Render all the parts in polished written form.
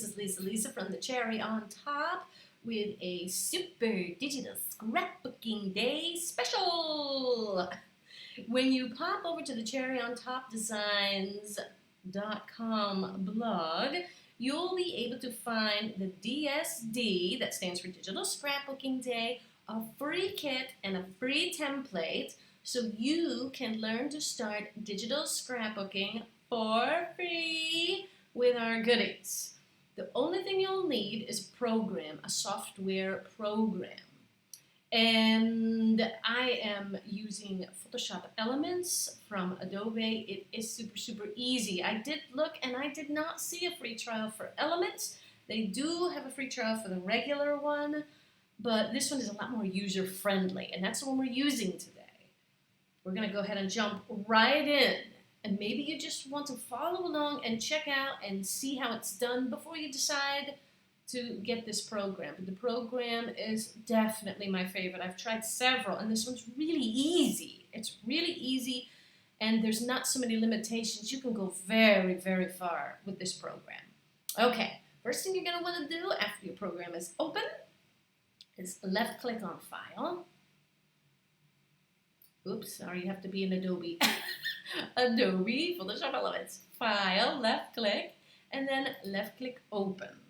This is Lisa from the Cherry on Top with a super digital scrapbooking day special. When you pop over to the Cherry on Top Designs.com blog, you'll be able to find the DSD, that stands for Digital Scrapbooking Day, a free kit and a free template so you can learn to start digital scrapbooking for free with our goodies. The only thing you'll need is a software program. And I am using Photoshop Elements from Adobe. It is super easy. I did look and I did not see a free trial for Elements. They do have a free trial for the regular one, but this one is a lot more user-friendly, and that's the one we're using today. We're going to go ahead and jump right in. And maybe you just want to follow along and check out and see how it's done before you decide to get this program. But the program is definitely my favorite. I've tried several, and this one's really easy. It's really easy, and there's not so many limitations. You can go very far with this program. Okay, first thing you're going to want to do after your program is open is left-click on File. Oops, sorry, you have to be in Adobe. Adobe, Photoshop Elements, File, left-click, and then left-click Open.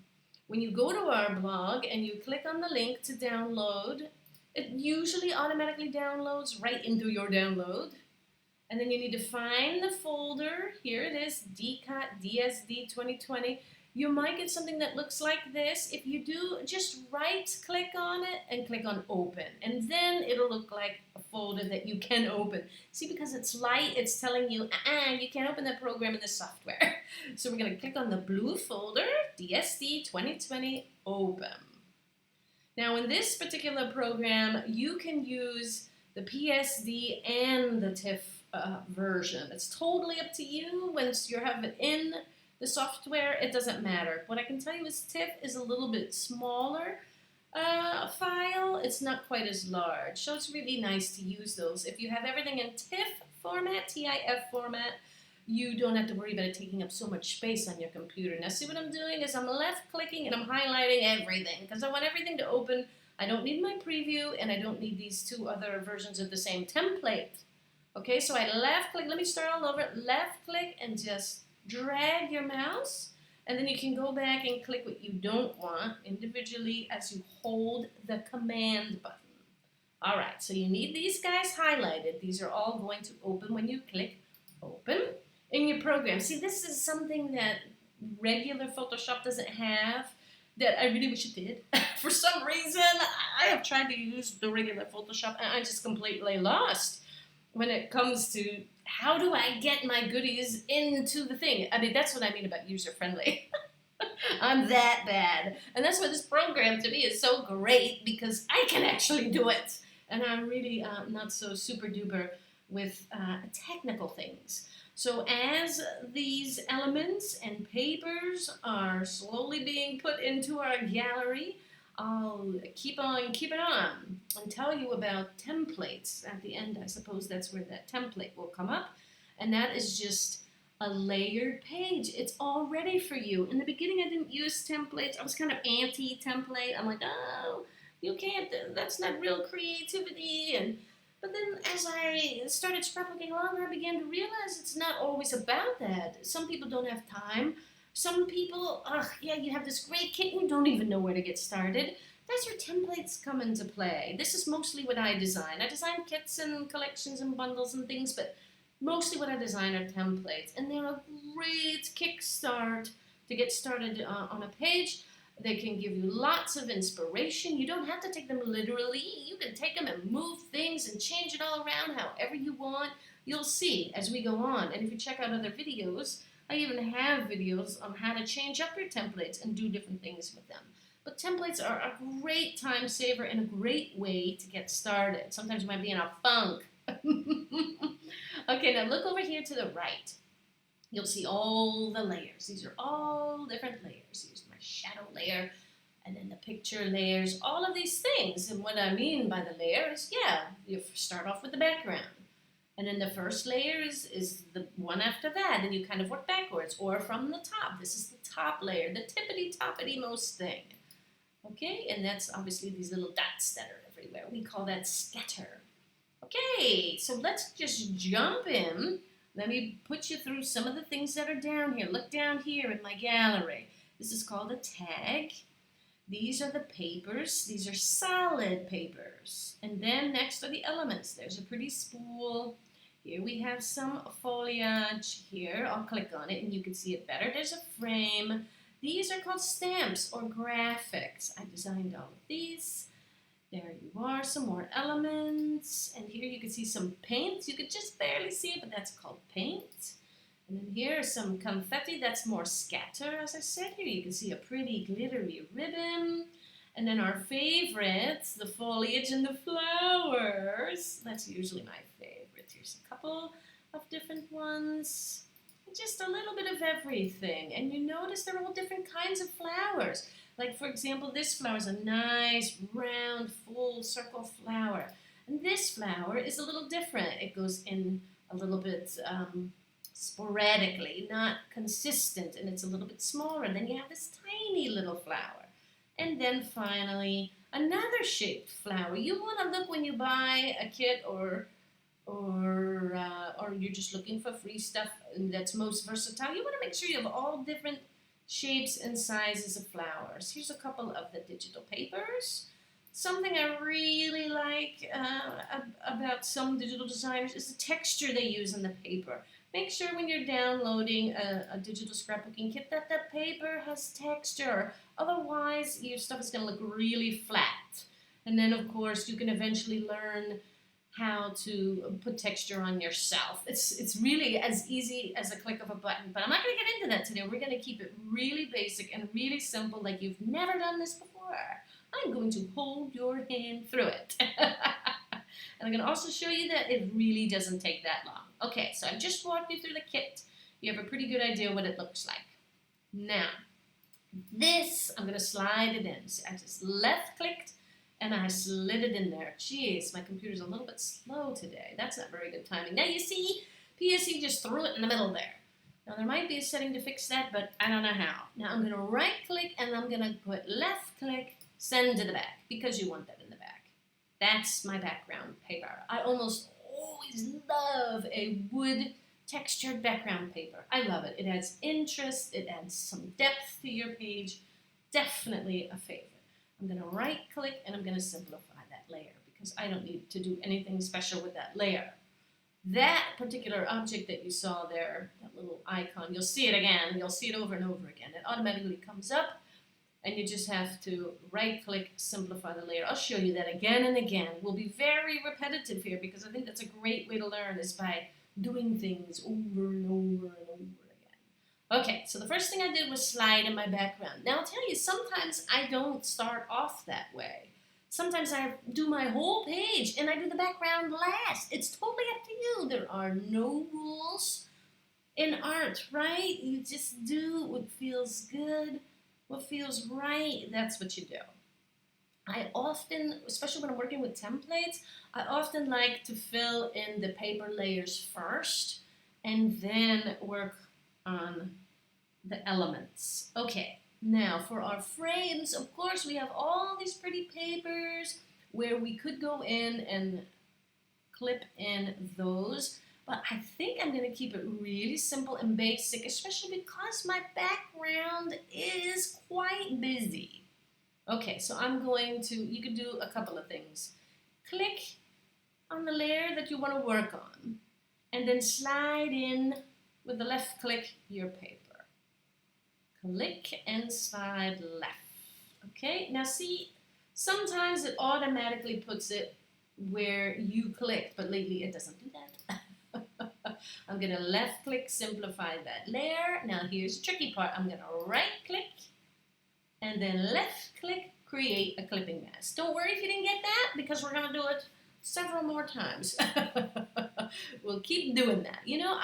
When you go to our blog and you click on the link to download, it usually automatically downloads right into your download. And then you need to find the folder. Here it is, DCOT DSD 2020. You might get something that looks like this. If you do, just right-click on it and click on Open. And then it'll look like a folder that you can open. See, because it's light, it's telling you, you can't open that program in the software. So we're going to click on the blue folder, DSD 2020, Open. Now, in this particular program, you can use the PSD and the TIFF version. It's totally up to you. Once you have it in the software, it doesn't matter. What I can tell you is TIFF is a little bit smaller file. It's not quite as large, so it's really nice to use those. If you have everything in TIFF format, TIF format, you don't have to worry about it taking up so much space on your computer. Now see what I'm doing is I'm left-clicking and I'm highlighting everything because I want everything to open. I don't need my preview and I don't need these two other versions of the same template. Okay, so I left-click. Let me start all over. Left-click and just drag your mouse, and then you can go back and click what you don't want individually as you hold the command button. All right, so you need these guys highlighted. These are all going to open when you click Open in your program. See, this is something that regular Photoshop doesn't have that I really wish it did. For some reason, I have tried to use the regular Photoshop, and I'm just completely lost when it comes to how do I get my goodies into the thing. I mean, that's what I mean about user-friendly. I'm that bad. And that's why this program to me is so great, because I can actually do it. And I'm really not so super-duper with technical things. So as these elements and papers are slowly being put into our gallery, I'll keep on and tell you about templates. At the end, I suppose that's where that template will come up. And that is just a layered page. It's all ready for you. In the beginning, I didn't use templates. I was kind of anti-template. I'm like, oh, you can't, that's not real creativity. But then as I started scrapbooking longer, I began to realize it's not always about that. Some people don't have time. Some people, you have this great kit and you don't even know where to get started. That's where templates come into play. This is mostly what I design. I design kits and collections and bundles and things, but mostly what I design are templates. And they're a great kickstart to get started on a page. They can give you lots of inspiration. You don't have to take them literally. You can take them and move things and change it all around however you want. You'll see as we go on. And if you check out other videos, I even have videos on how to change up your templates and do different things with them. But templates are a great time saver and a great way to get started. Sometimes you might be in a funk. Okay, now look over here to the right. You'll see all the layers. These are all different layers. Here's my shadow layer, and then the picture layers, all of these things. And what I mean by the layer is, you start off with the background. And then the first layer is the one after that, and you kind of work backwards, or from the top. This is the top layer, the tippity-toppity most thing. Okay, and that's obviously these little dots that are everywhere. We call that scatter. Okay, so let's just jump in. Let me put you through some of the things that are down here. Look down here in my gallery. This is called a tag. These are the papers. These are solid papers. And then next are the elements. There's a pretty spool. Here we have some foliage here. I'll click on it and you can see it better. There's a frame. These are called stamps or graphics. I designed all of these. There you are, some more elements. And here you can see some paint. You could just barely see it, but that's called paint. And then here is some confetti. That's more scatter, as I said. Here you can see a pretty glittery ribbon. And then our favorites, the foliage and the flowers. That's usually my favorite. Here's a couple of different ones. Just a little bit of everything. And you notice they're all different kinds of flowers. Like, for example, this flower is a nice, round, full circle flower. And this flower is a little different. It goes in a little bit sporadically, not consistent, and it's a little bit smaller. And then you have this tiny little flower. And then finally, another shaped flower. You want to look when you buy a kit or you're just looking for free stuff that's most versatile. You want to make sure you have all different shapes and sizes of flowers. Here's a couple of the digital papers. Something I really like about some digital designers is the texture they use in the paper. Make sure when you're downloading a digital scrapbooking kit that the paper has texture. Otherwise, your stuff is going to look really flat. And then, of course, you can eventually learn how to put texture on yourself. It's really as easy as a click of a button, but I'm not going to get into that today. We're going to keep it really basic and really simple, like you've never done this before. I'm going to hold your hand through it. And I'm going to also show you that it really doesn't take that long. Okay, so I've just walked you through the kit. You have a pretty good idea what it looks like. Now, this, I'm going to slide it in. So I just left-clicked and I slid it in there. Jeez, my computer's a little bit slow today. That's not very good timing. Now you see, PSE just threw it in the middle there. Now there might be a setting to fix that, but I don't know how. Now I'm going to right-click and I'm going to put left-click, send to the back, because you want that in the back. That's my background paper. I almost always love a wood textured background paper. I love it. It adds interest. It adds some depth to your page. Definitely a favorite. I'm going to right click and I'm going to simplify that layer because I don't need to do anything special with that layer. That particular object that you saw there, that little icon, you'll see it again. You'll see it over and over again. It automatically comes up and you just have to right click, simplify the layer. I'll show you that again and again. We'll be very repetitive here because I think that's a great way to learn is by doing things over and over and over again. Okay, so the first thing I did was slide in my background. Now I'll tell you, sometimes I don't start off that way. Sometimes I do my whole page and I do the background last. It's totally up to you. There are no rules in art, right? You just do what feels good, what feels right, that's what you do. I often, especially when I'm working with templates, I often like to fill in the paper layers first and then work on the elements. Okay, now for our frames, of course, we have all these pretty papers where we could go in and clip in those, but I think I'm going to keep it really simple and basic, especially because my background is quite busy. Okay, so I'm going to, you can do a couple of things. Click on the layer that you want to work on, and then slide in with the left click your paper. Click and slide left. Okay, now see, sometimes it automatically puts it where you clicked, but lately it doesn't do that. I'm going to left click, simplify that layer. Now here's the tricky part. I'm going to right click and then left click, create a clipping mask. Don't worry if you didn't get that because we're going to do it several more times. We'll keep doing that. You know,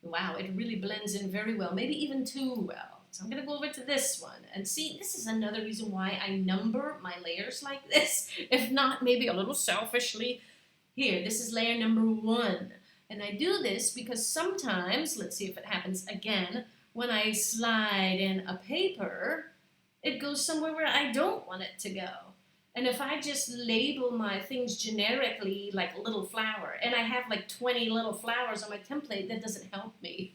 wow, it really blends in very well, maybe even too well. So I'm going to go over to this one and see, this is another reason why I number my layers like this. If not, maybe a little selfishly, Here, this is layer number 1. And I do this because sometimes, let's see if it happens again, when I slide in a paper, it goes somewhere where I don't want it to go. And if I just label my things generically like a little flower, and I have like 20 little flowers on my template, that doesn't help me.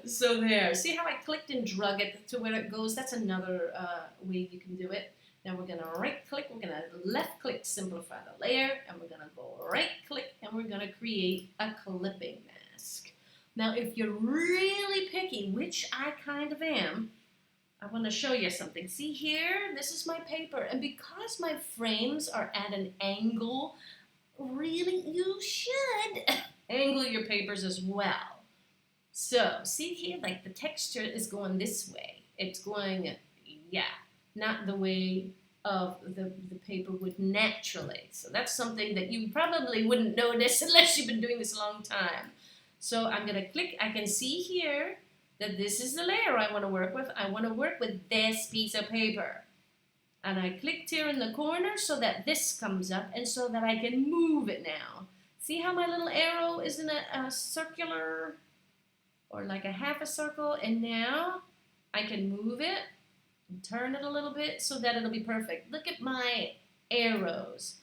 So there. See how I clicked and drug it to where it goes? That's another way you can do it. Now we're going to right click, we're going to left click simplify the layer, and we're going to go right click, and we're going to create a clipping mask. Now if you're really picky, which I kind of am, I want to show you something. See here, this is my paper, and because my frames are at an angle, really you should angle your papers as well. So see here, like the texture is going this way. It's going, yeah, not the way of the paper would naturally. So that's something that you probably wouldn't notice unless you've been doing this a long time. So I'm going to click, I can see here that this is the layer I want to work with. I want to work with this piece of paper. And I clicked here in the corner so that this comes up and so that I can move it now. See how my little arrow is in a circular or like a half a circle, and now I can move it and turn it a little bit so that it'll be perfect. Look at my arrows.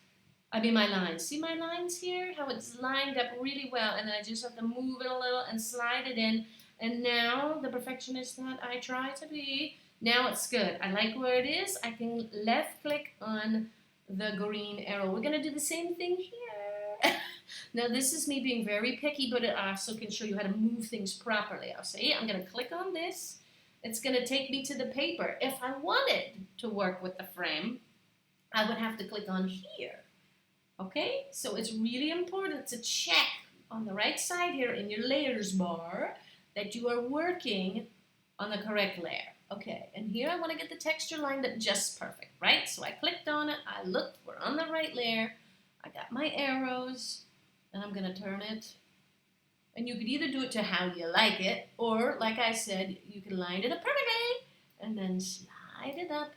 I mean my lines. See my lines here? How it's lined up really well, and then I just have to move it a little and slide it in. And now the perfectionist that I try to be, now it's good. I like where it is. I can left click on the green arrow. We're going to do the same thing here. Now this is me being very picky, but it also can show you how to move things properly. I'll say I'm going to click on this. It's going to take me to the paper. If I wanted to work with the frame, I would have to click on here. Okay, so it's really important to check on the right side here in your layers bar that you are working on the correct layer. Okay, and here I want to get the texture lined up just perfect, right? So I clicked on it, I looked, we're on the right layer, I got my arrows, and I'm going to turn it. And you could either do it to how you like it, or like I said, you can line it up perfectly, and then slide it up.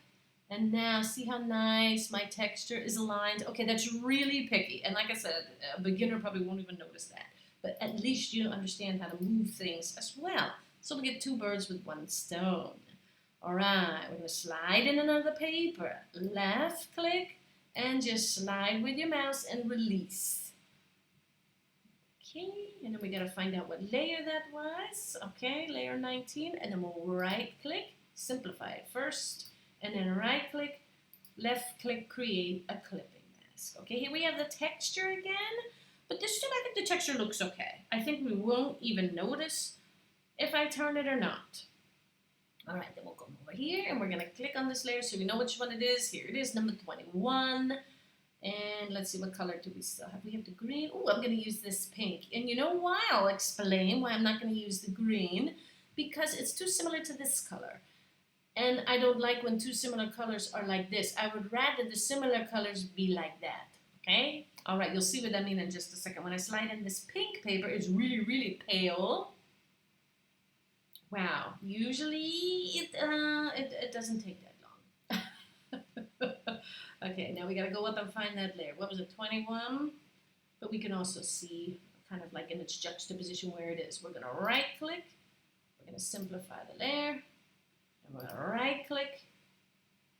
And now see how nice my texture is aligned. Okay, that's really picky. And like I said, a beginner probably won't even notice that. But at least you understand how to move things as well. So we get 2 birds with 1 stone. All right, we're going to slide in another paper. Left click and just slide with your mouse and release. Okay, and then we got to find out what layer that was. Okay, layer 19, and then we'll right click, simplify it first, and then right click, left click, create a clipping mask. Okay, here we have the texture again, but this time I think the texture looks okay. I think we won't even notice if I turn it or not. All right, then we'll come over here and we're going to click on this layer so we know which one it is. Here it is, number 21. And let's see, what color do we still have? We have the green. Oh, I'm going to use this pink. And you know why? I'll explain why I'm not going to use the green. Because it's too similar to this color. And I don't like when 2 similar colors are like this. I would rather the similar colors be like that. Okay? All right, you'll see what I mean in just a second. When I slide in this pink paper, it's really, really pale. Wow. Usually it doesn't take that long. Okay, now we got to go up and find that layer. What was it, 21? But we can also see kind of like in its juxtaposition where it is. We're going to right click. We're going to simplify the layer. And we're going to right click.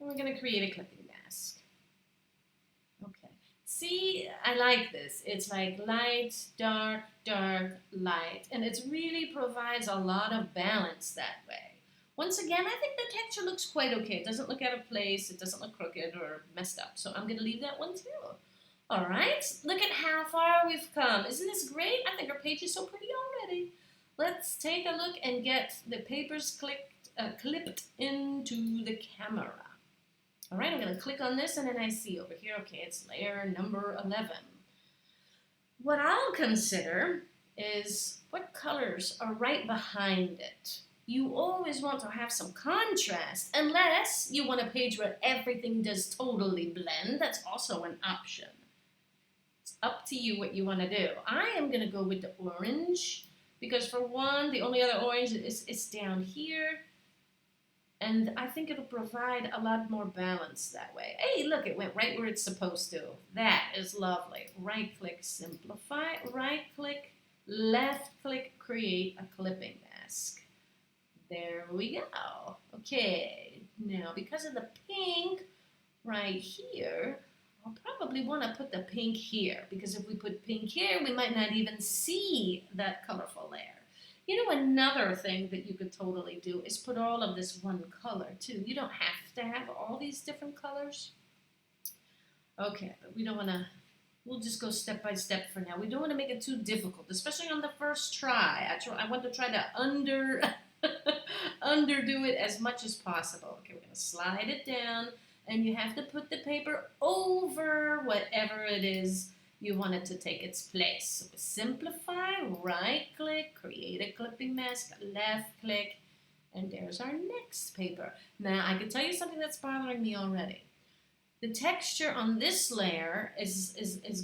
And we're going to create a clipping mask. Okay. See, I like this. It's like light, dark, dark, light. And it really provides a lot of balance that way. Once again, I think the texture looks quite okay. It doesn't look out of place. It doesn't look crooked or messed up. So I'm going to leave that one too. All right. Look at how far we've come. Isn't this great? I think our page is so pretty already. Let's take a look and get the papers clipped into the camera. All right, I'm going to click on this, and then I see over here, okay, it's layer number 11. What I'll consider is what colors are right behind it. You always want to have some contrast, unless you want a page where everything does totally blend. That's also an option. It's up to you what you want to do. I am going to go with the orange, because for one, the only other orange is down here. And I think it'll provide a lot more balance that way. Hey, look, it went right where it's supposed to. That is lovely. Right click, simplify. Right click, left click, create a clipping mask. There we go. Okay, now because of the pink right here, I'll probably want to put the pink here, because if we put pink here, we might not even see that colorful layer. You know, another thing that you could totally do is put all of this one color too. You don't have to have all these different colors. Okay, but we don't want to, we'll just go step by step for now. We don't want to make it too difficult, especially on the first try. I want to try to underdo it as much as possible. Okay, we're going to slide it down, and you have to put the paper over whatever it is you want it to take its place. So simplify, right click, create a clipping mask, left click, and there's our next paper. Now I can tell you something that's bothering me already. The texture on this layer is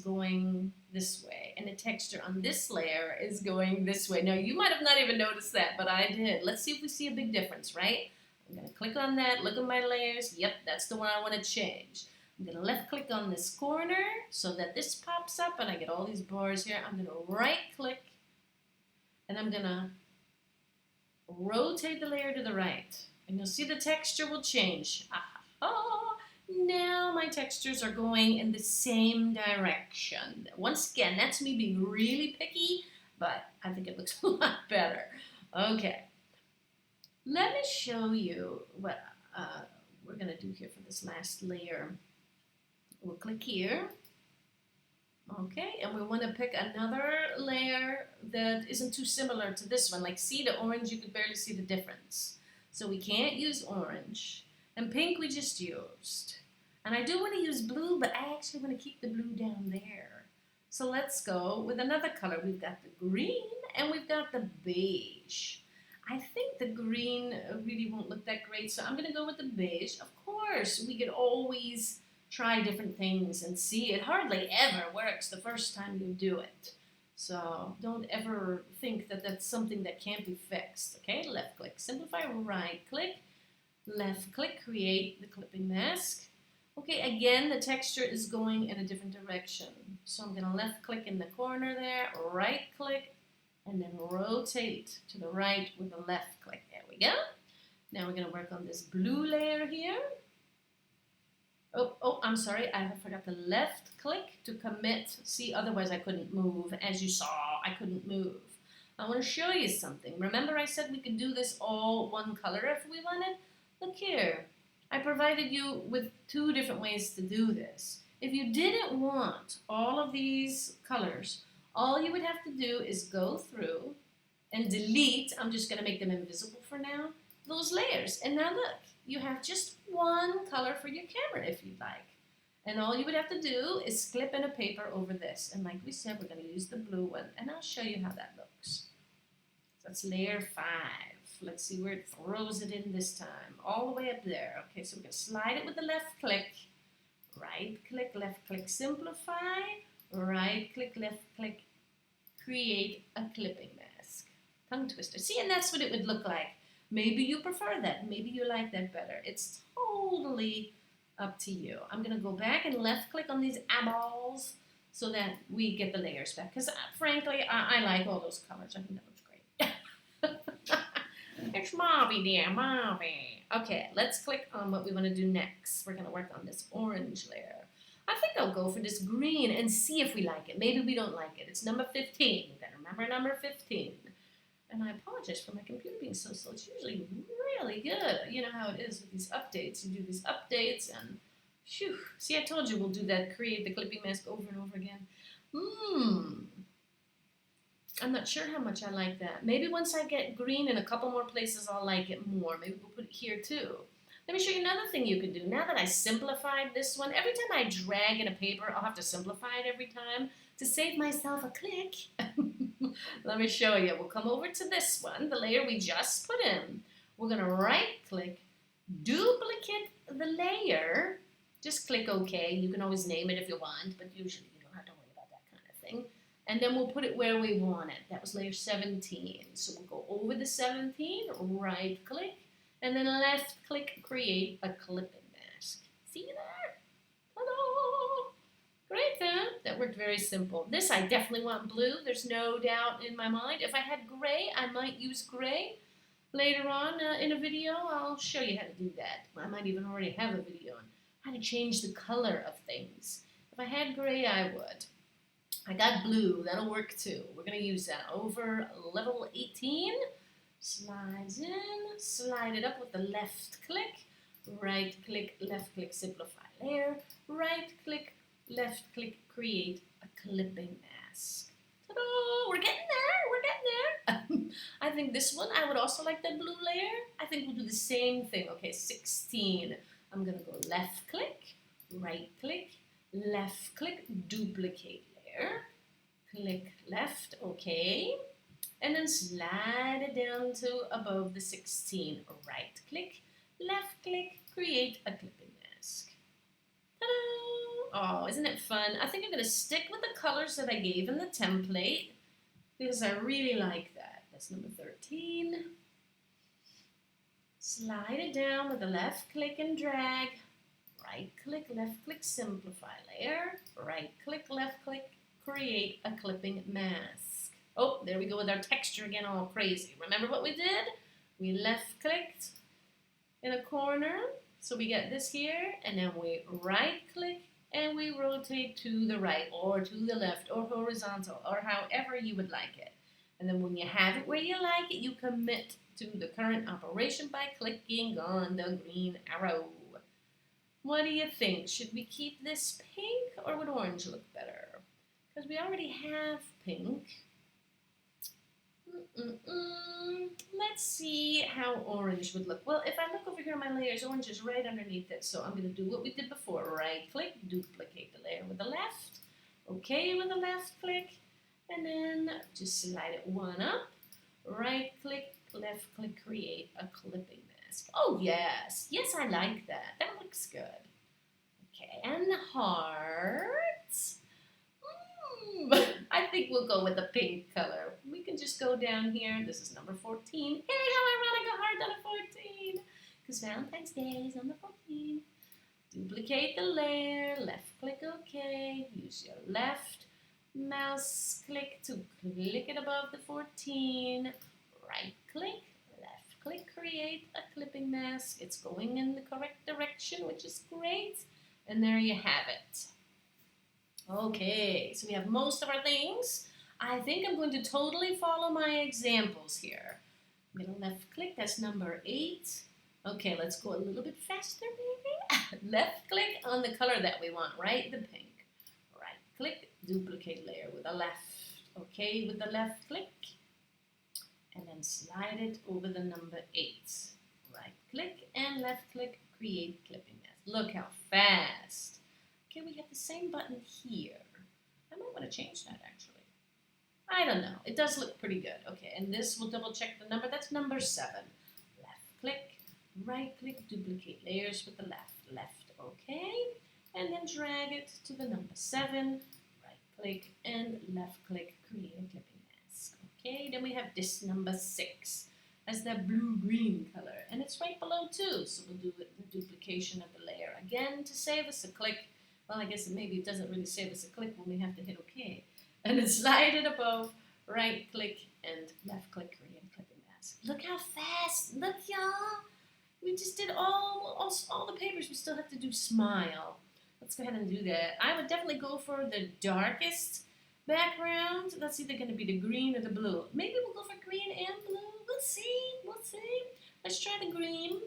going this way, and the texture on this layer is going this way. Now you might have not even noticed that, but I did. Let's see if we see a big difference, right? I'm going to click on that, look at my layers. Yep, that's the one I want to change. I'm going to left click on this corner so that this pops up and I get all these bars here. I'm going to right click and I'm going to rotate the layer to the right. And you'll see the texture will change. Ah, now my textures are going in the same direction. Once again, that's me being really picky, but I think it looks a lot better. Okay, let me show you what we're going to do here for this last layer. We'll click here. Okay, and we want to pick another layer that isn't too similar to this one. Like, see the orange, you could barely see the difference. So we can't use orange. And pink we just used. And I do want to use blue, but I actually want to keep the blue down there. So let's go with another color. We've got the green and we've got the beige. I think the green really won't look that great, so I'm going to go with the beige. Of course, we could always try different things and see. It hardly ever works the first time you do it. So don't ever think that that's something that can't be fixed. Okay, left click, simplify, right click, left click, create the clipping mask. Okay, again, the texture is going in a different direction. So I'm going to left click in the corner there, right click, and then rotate to the right with the left click. There we go. Now we're going to work on this blue layer here. Oh, I'm sorry, I forgot the left click to commit. See, otherwise I couldn't move. As you saw, I couldn't move. I want to show you something. Remember I said we could do this all one color if we wanted? Look here. I provided you with two different ways to do this. If you didn't want all of these colors, all you would have to do is go through and delete, I'm just going to make them invisible for now, those layers. And now look, you have just one color for your camera if you'd like. And all you would have to do is clip in a paper over this. And like we said, we're going to use the blue one, and I'll show you how that looks. So that's layer 5. Let's see where it throws it in this time. All the way up there. Okay, so we're going to slide it with the left click. Right click, left click, simplify. Right click, left click, create a clipping mask. Tongue twister. See, and that's what it would look like. Maybe you prefer that. Maybe you like that better. It's totally up to you. I'm going to go back and left click on these eyeballs so that we get the layers back. Because frankly, I like all those colors. I think that looks great. It's Marvy, dear, Marvy. Okay, let's click on what we want to do next. We're going to work on this orange layer. I think I'll go for this green and see if we like it. Maybe we don't like it. It's number 15. You gotta remember number 15. And I apologize for my computer being so slow. It's usually really good. You know how it is with these updates. You do these updates and phew. See, I told you we'll do that, create the clipping mask over and over again. I'm not sure how much I like that. Maybe once I get green in a couple more places, I'll like it more. Maybe we'll put it here too. Let me show you another thing you can do. Now that I simplified this one, every time I drag in a paper, I'll have to simplify it every time to save myself a click. Let me show you. We'll come over to this one, the layer we just put in. We're going to right-click, duplicate the layer. Just click OK. You can always name it if you want, but usually you don't have to worry about that kind of thing. And then we'll put it where we want it. That was layer 17. So we'll go over the 17, right-click, And then left click, create a clipping mask. See there? Hello. Great, then. That worked very simple. This I definitely want blue. There's no doubt in my mind. If I had gray, I might use gray. Later on in a video, I'll show you how to do that. I might even already have a video on how to change the color of things. If I had gray, I would. I got blue. That'll work too. We're going to use that over level 18. Slides in, slide it up with the left click, right click, left click, simplify layer, right click, left click, create a clipping mask. Ta-da! We're getting there. I think this one, I would also like that blue layer. I think we'll do the same thing. Okay, 16. I'm going to go left click, right click, left click, duplicate layer, click left, okay. And then slide it down to above the 16. Right click, left click, create a clipping mask. Ta-da! Oh, isn't it fun? I think I'm going to stick with the colors that I gave in the template because I really like that. That's number 13. Slide it down with the left click and drag. Right click, left click, simplify layer. Right click, left click, create a clipping mask. Oh, there we go with our texture again, all crazy. Remember what we did? We left clicked in a corner, so we get this here, and then we right click and we rotate to the right or to the left or horizontal or however you would like it. And then when you have it where you like it, you commit to the current operation by clicking on the green arrow. What do you think? Should we keep this pink or would orange look better? Because we already have pink. Let's see how orange would look. Well, if I look over here at my layers, orange is right underneath it. So I'm going to do what we did before. Right click, duplicate the layer with the left. Okay with the left click. And then just slide it one up. Right click, left click, create a clipping mask. Oh, yes. Yes, I like that. That looks good. Okay, and the hearts. I think we'll go with the pink color. We can just go down here. This is number 14. Hey, how ironic a heart on a 14. Because Valentine's Day is on the 14. Duplicate the layer. Left click OK. Use your left mouse click to click it above the 14. Right click. Left click. Create a clipping mask. It's going in the correct direction, which is great. And there you have it. Okay, so we have most of our things. I think I'm going to totally follow my examples here. I'm going to left click, that's number 8. Okay, let's go a little bit faster maybe. Left click on the color that we want, right? The pink. Right click, duplicate layer with the left. Okay, with the left click. And then slide it over the number 8. Right click and left click, create clipping mask. Look how fast. Okay, we have the same button here. I might want to change that actually. I don't know. It does look pretty good. Okay, and this will double check the number. That's number 7. Left click, right click, duplicate layers with the left. Left, okay. And then drag it to the number 7. Right click and left click, create a clipping mask. Okay, then we have this number 6 as that blue-green color. And it's right below 2, so we'll do the duplication of the layer again to save us a click. Well, I guess maybe it doesn't really save us a click when we have to hit OK. And then slide it above, right click, and left click, create a clipping mask. Look how fast. Look, y'all. We just did all the papers. We still have to do smile. Let's go ahead and do that. I would definitely go for the darkest background. That's either going to be the green or the blue. Maybe we'll go for green and blue. We'll see. We'll see. Let's try the green.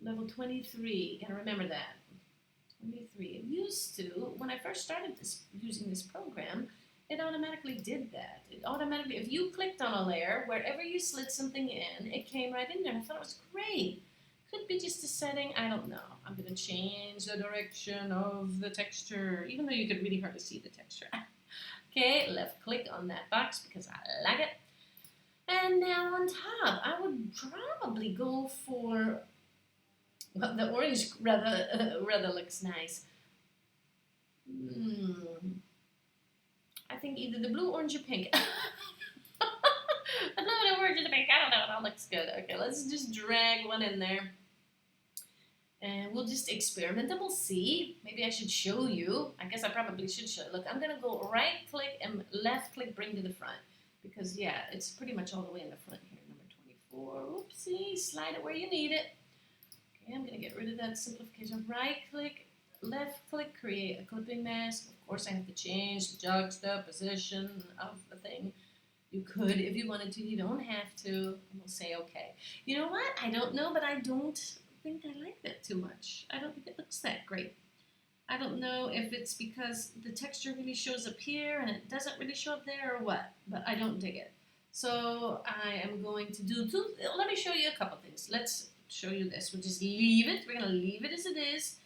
Level 23. Got to remember that. 23. It used to, when I first started using this program, it automatically did that. It automatically, if you clicked on a layer, wherever you slid something in, it came right in there. I thought it was great. Could be just a setting, I don't know. I'm going to change the direction of the texture, even though you could really hardly see the texture. Okay, left click on that box because I like it. And now on top, I would probably go for, well, the orange rather looks nice. I think either the blue, orange, or pink. The blue and orange and the pink. I don't know. It all looks good. Okay, let's just drag one in there. And we'll just experiment and we'll see. Maybe I should show you. I guess I probably should show. Look, I'm going to go right click and left click bring to the front. Because, yeah, it's pretty much all the way in the front here. Number 24. Oopsie. Slide it where you need it. Okay, I'm going to get rid of that simplification. Right click, left click, create a clipping mask. Of course, I have to change the juxtaposition of the thing. You could if you wanted to. You don't have to. And we'll say okay. You know what? I don't know, but I don't think I like that too much. I don't think it looks that great. I don't know if it's because the texture really shows up here and it doesn't really show up there or what, but I don't dig it. So I am going to do let me show you a couple things. Let's show you this. We'll just leave it. We're going to leave it as it is.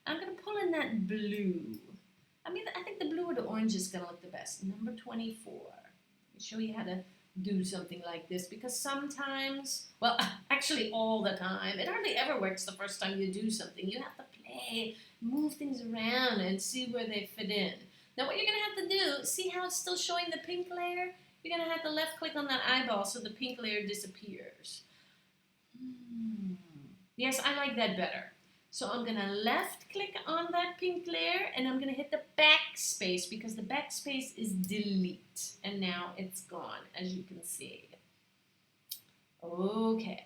I'm going to pull in that blue. I mean, I think the blue or the orange is going to look the best. Number 24. Let me show you how to do something like this because sometimes, well, actually all the time, it hardly ever works the first time you do something. You have to play, move things around and see where they fit in. Now what you're going to have to do, see how it's still showing the pink layer? You're going to have to left click on that eyeball so the pink layer disappears. Yes, I like that better. So I'm going to left click on that pink layer and I'm going to hit the backspace because the backspace is delete. And now it's gone, as you can see. Okay.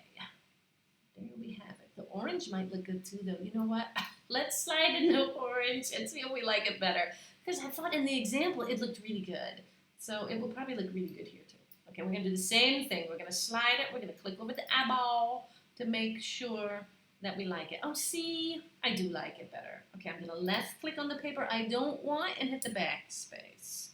There we have it. The orange might look good too, though. You know what? Let's slide in the orange and see if we like it better. Because I thought in the example it looked really good. So it will probably look really good here too. Okay, we're going to do the same thing. We're going to slide it. We're going to click over the eyeball to make sure that we like it. Oh, see, I do like it better. Okay, I'm going to left click on the paper I don't want and hit the backspace.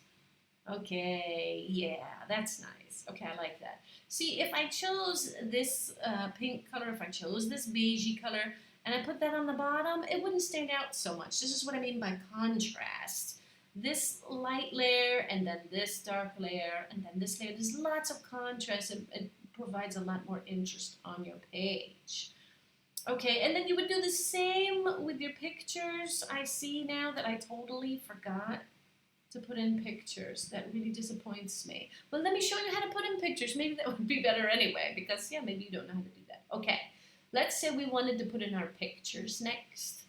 Okay, yeah, that's nice. Okay, I like that. See, if I chose this pink color, if I chose this beigey color, and I put that on the bottom, it wouldn't stand out so much. This is what I mean by contrast. This light layer, and then this dark layer, and then this layer. There's lots of contrast. It provides a lot more interest on your page. Okay, and then you would do the same with your pictures. I see now that I totally forgot to put in pictures. That really disappoints me. Well, let me show you how to put in pictures. Maybe that would be better anyway, because, yeah, maybe you don't know how to do that. Okay, let's say we wanted to put in our pictures next,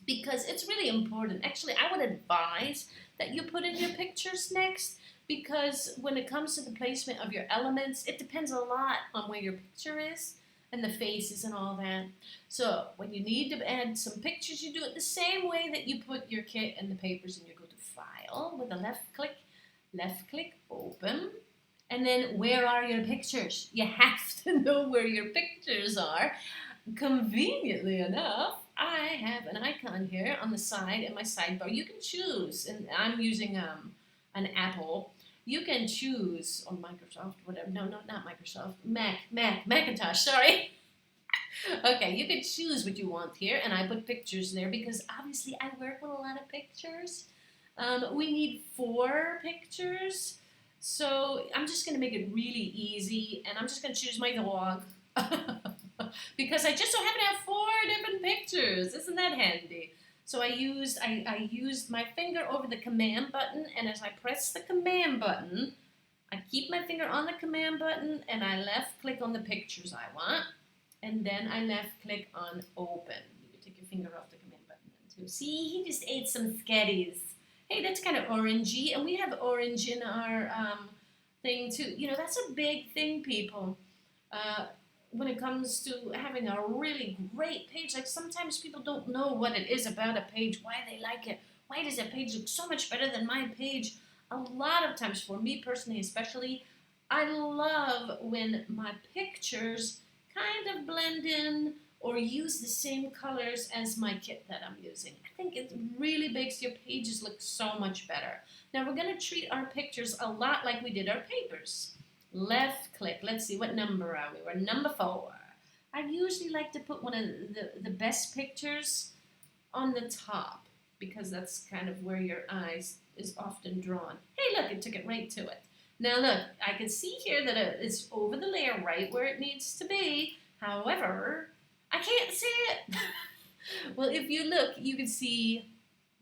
because it's really important. Actually, I would advise that you put in your pictures next, because when it comes to the placement of your elements, it depends a lot on where your picture is and the faces and all that. So when you need to add some pictures, you do it the same way that you put your kit and the papers in. You go to File with a left click, Open, and then where are your pictures? You have to know where your pictures are. Conveniently enough, I have an icon here on the side in my sidebar. You can choose, and I'm using an Apple. You can choose, or Microsoft, whatever. No, not Microsoft. Macintosh, sorry. Okay, you can choose what you want here, and I put pictures there because obviously I work with a lot of pictures. We need 4 pictures, so I'm just going to make it really easy, and I'm just going to choose my dog. Because I just so happen to have 4 different pictures. Isn't that handy? So I used my finger over the command button, and as I press the command button, I keep my finger on the command button, and I left click on the pictures I want, and then I left click on open. You can take your finger off the command button too. See, he just ate some sketties. Hey, that's kind of orangey, and we have orange in our thing too. You know, that's a big thing, people. When it comes to having a really great page, like sometimes people don't know what it is about a page, why they like it. Why does a page look so much better than my page? A lot of times, for me personally especially, I love when my pictures kind of blend in or use the same colors as my kit that I'm using. I think it really makes your pages look so much better. Now we're going to treat our pictures a lot like we did our papers. Left click. Let's see, what number are we? We're number 4. I usually like to put one of the best pictures on the top because that's kind of where your eyes is often drawn. Hey, look, it took it right to it. Now look, I can see here that it's over the layer right where it needs to be. However, I can't see it. Well, if you look, you can see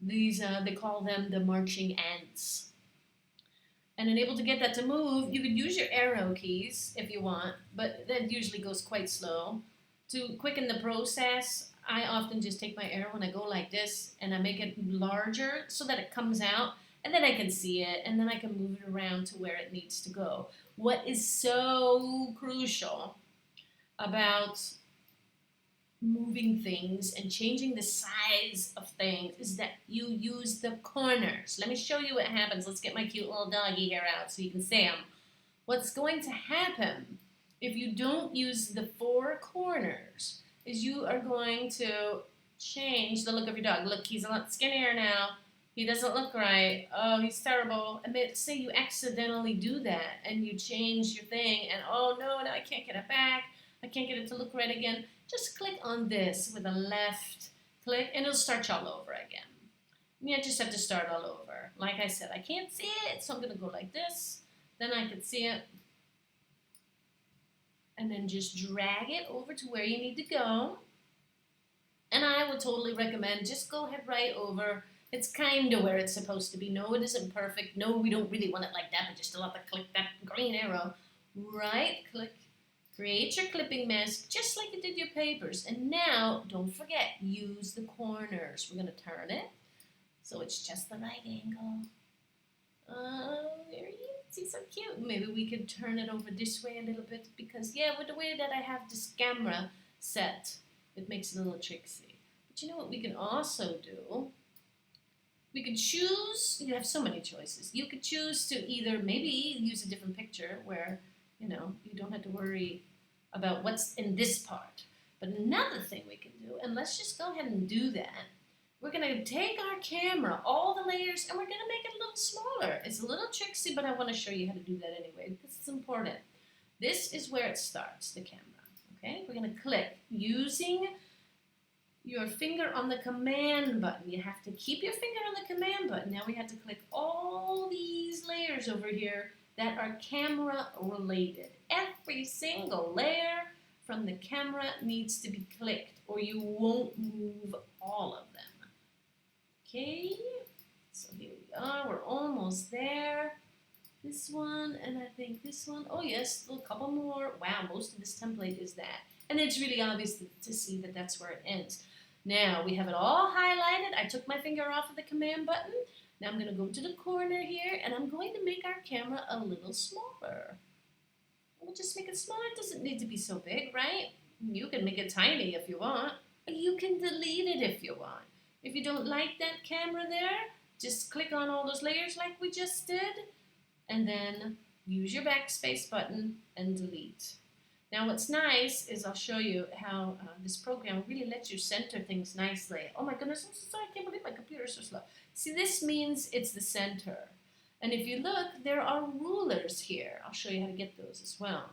these, they call them the marching ants. And unable to get that to move, you could use your arrow keys if you want, but that usually goes quite slow. To quicken the process, I often just take my arrow and I go like this and I make it larger so that it comes out and then I can see it and then I can move it around to where it needs to go. What is so crucial about moving things and changing the size of things is that you use the corners. Let me show you what happens. Let's get my cute little doggy here out so you can see him. What's going to happen if you don't use the four corners is you are going to change the look of your dog. Look, he's a lot skinnier now. He doesn't look right. Oh, he's terrible. I mean, say you accidentally do that and you change your thing and oh no, now I can't get it back. I can't get it to look right again. Just click on this with a left click and it'll start you all over again. You just have to start all over. Like I said, I can't see it, so I'm going to go like this. Then I can see it. And then just drag it over to where you need to go. And I would totally recommend just go ahead right over. It's kind of where it's supposed to be. No, it isn't perfect. No, we don't really want it like that, but just still have to click that green arrow. Right click. Create your clipping mask just like you did your papers. And now, don't forget, use the corners. We're going to turn it so it's just the right angle. Oh, there he is. He's so cute. Maybe we could turn it over this way a little bit because, yeah, with the way that I have this camera set, it makes it a little tricksy. But you know what we can also do? We could choose, you have so many choices. You could choose to either maybe use a different picture where, you don't have to worry about what's in this part. But another thing we can do, and let's just go ahead and do that, we're going to take our camera, all the layers, and we're going to make it a little smaller. It's a little tricksy, but I want to show you how to do that anyway because it's important. This is where it starts, the camera. Okay, we're going to click using your finger on the command button. You have to keep your finger on the command button. Now we have to click all these layers over here that are camera related. Every single layer from the camera needs to be clicked or you won't move all of them. Okay, so here we are. We're almost there. This one, and I think this one. Oh yes, a couple more. Wow, most of this template is that. And it's really obvious to see that that's where it ends. Now we have it all highlighted. I took my finger off of the command button. Now I'm going to go to the corner here, and I'm going to make our camera a little smaller. We'll just make it smaller. It doesn't need to be so big, right? You can make it tiny if you want. You can delete it if you want. If you don't like that camera there, just click on all those layers like we just did, and then use your backspace button and delete. Now what's nice is I'll show you how this program really lets you center things nicely. Oh my goodness, I'm so sorry, I can't believe my computer's so slow. See, this means it's the center. And if you look, there are rulers here. I'll show you how to get those as well.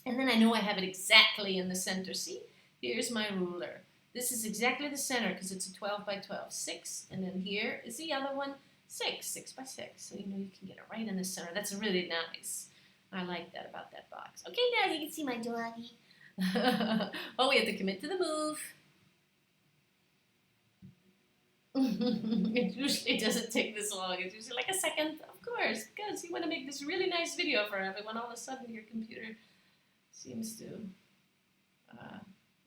And then I know I have it exactly in the center. See, here's my ruler. This is exactly the center because it's a 12 by 12, 6. And then here is the other one, 6, 6 by 6. So you know you can get it right in the center. That's really nice. I like that about that box. Okay, now you can see my doggy. Oh, we have to commit to the move. It usually doesn't take this long. It's usually like a second. Of course, because you want to make this really nice video for everyone. All of a sudden, your computer seems to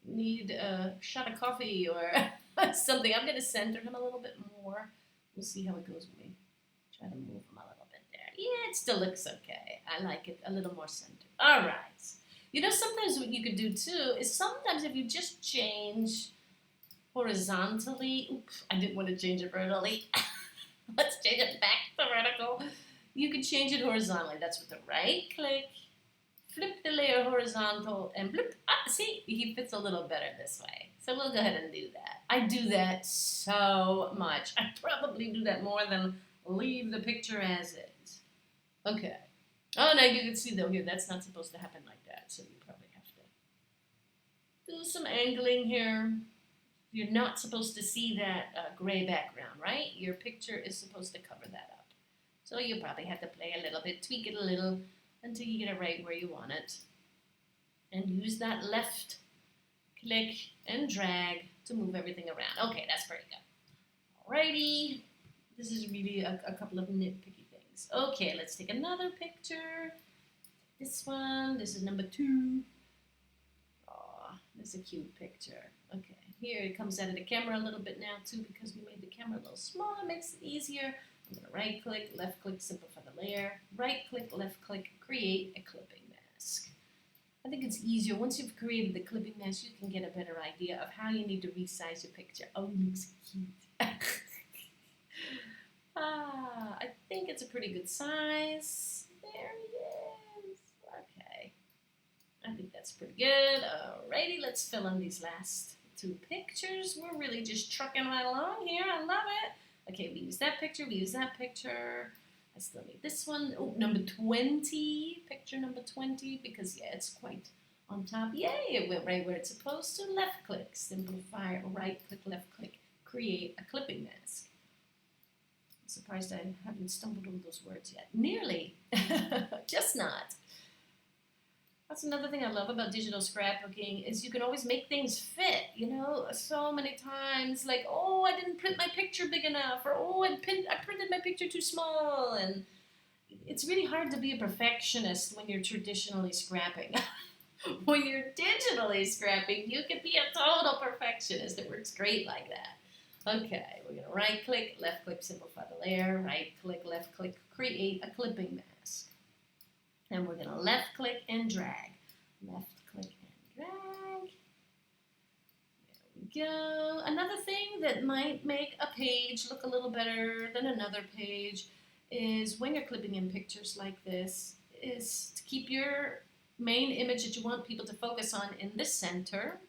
need a shot of coffee or something. I'm going to center him a little bit more. We'll see how it goes when we try to move him a little bit there. Yeah, it still looks okay. I like it a little more centered. All right. You know, sometimes what you could do too is sometimes if you just change horizontally. Oops, I didn't want to change it vertically. Let's change it back to vertical. You can change it horizontally. That's with the right click. Flip the layer horizontal and blip. Ah, see, he fits a little better this way. So we'll go ahead and do that. I do that so much. I probably do that more than leave the picture as is. Okay. Oh, now you can see though here, that's not supposed to happen like that. So you probably have to do some angling here. You're not supposed to see that gray background, right? Your picture is supposed to cover that up. So you probably have to play a little bit, tweak it a little until you get it right where you want it. And use that left click and drag to move everything around. Okay, that's pretty good. Alrighty. This is really a couple of nitpicky things. these. Okay, let's take another picture. This one, this is number 2. Oh, this is a cute picture. Okay, here it comes out of the camera a little bit now too because we made the camera a little smaller, makes it easier. I'm going to right click, left click, simplify the layer, right click, left click, create a clipping mask. I think it's easier. Once you've created the clipping mask, you can get a better idea of how you need to resize your picture. Oh, it looks cute. I think it's a pretty good size. There he is. Okay. I think that's pretty good. Alrighty, let's fill in these last 2 pictures. We're really just trucking right along here. I love it. Okay, we use that picture. We use that picture. I still need this one. Oh, number 20. Picture number 20 because, yeah, it's quite on top. Yay, it went right where it's supposed to. Left click, simplify, right click, left click, create a clipping mask. I'm surprised I haven't stumbled over those words yet. Nearly. Just not. That's another thing I love about digital scrapbooking is you can always make things fit, you know, so many times, like, oh, I didn't print my picture big enough, or oh, I printed my picture too small, and it's really hard to be a perfectionist when you're traditionally scrapping. When you're digitally scrapping, you can be a total perfectionist. It works great like that. Okay, we're going to right click, left click, simplify the layer, right click, left click, create a clipping mask. And we're going to left click and drag. Left click and drag. There we go. Another thing that might make a page look a little better than another page is when you're clipping in pictures like this is to keep your main image that you want people to focus on in the center.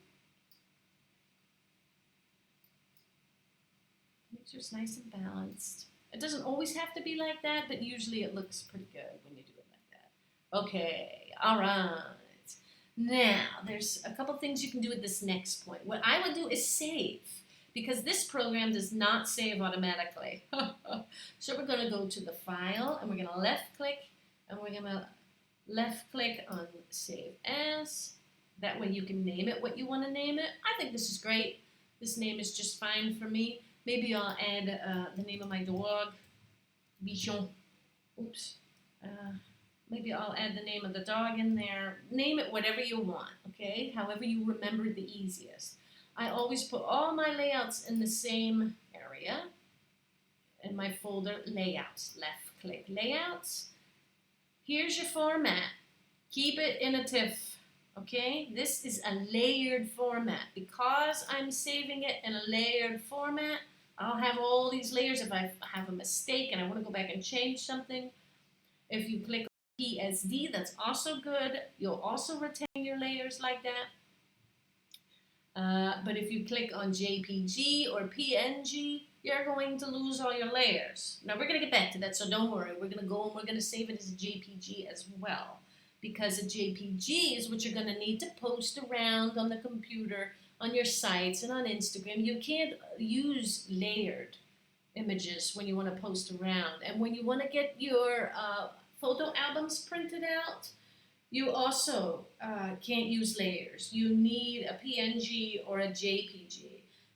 Make sure it's nice and balanced. It doesn't always have to be like that, but usually it looks pretty good when you do it like that. Okay, all right. Now, there's a couple things you can do at this next point. What I would do is save, because this program does not save automatically. So we're going to go to the file, and we're going to left click, and we're going to left click on Save As. That way you can name it what you want to name it. I think this is great. This name is just fine for me. Maybe I'll add the name of my dog, Bichon. Oops. Maybe I'll add the name of the dog in there. Name it whatever you want, okay? However you remember it the easiest. I always put all my layouts in the same area. In my folder, Layouts. Left click Layouts. Here's your format. Keep it in a TIFF, okay? This is a layered format. Because I'm saving it in a layered format, I'll have all these layers. If I have a mistake and I want to go back and change something, if you click PSD, that's also good. You'll also retain your layers like that. But if you click on JPG or PNG, you're going to lose all your layers. Now, we're going to get back to that, so don't worry. We're going to go and we're going to save it as a JPG as well, because a JPG is what you're going to need to post around on the computer, on your sites, and on Instagram. You can't use layered images when you want to post around. And when you want to get your photo albums printed out, you also can't use layers. You need a PNG or a JPG.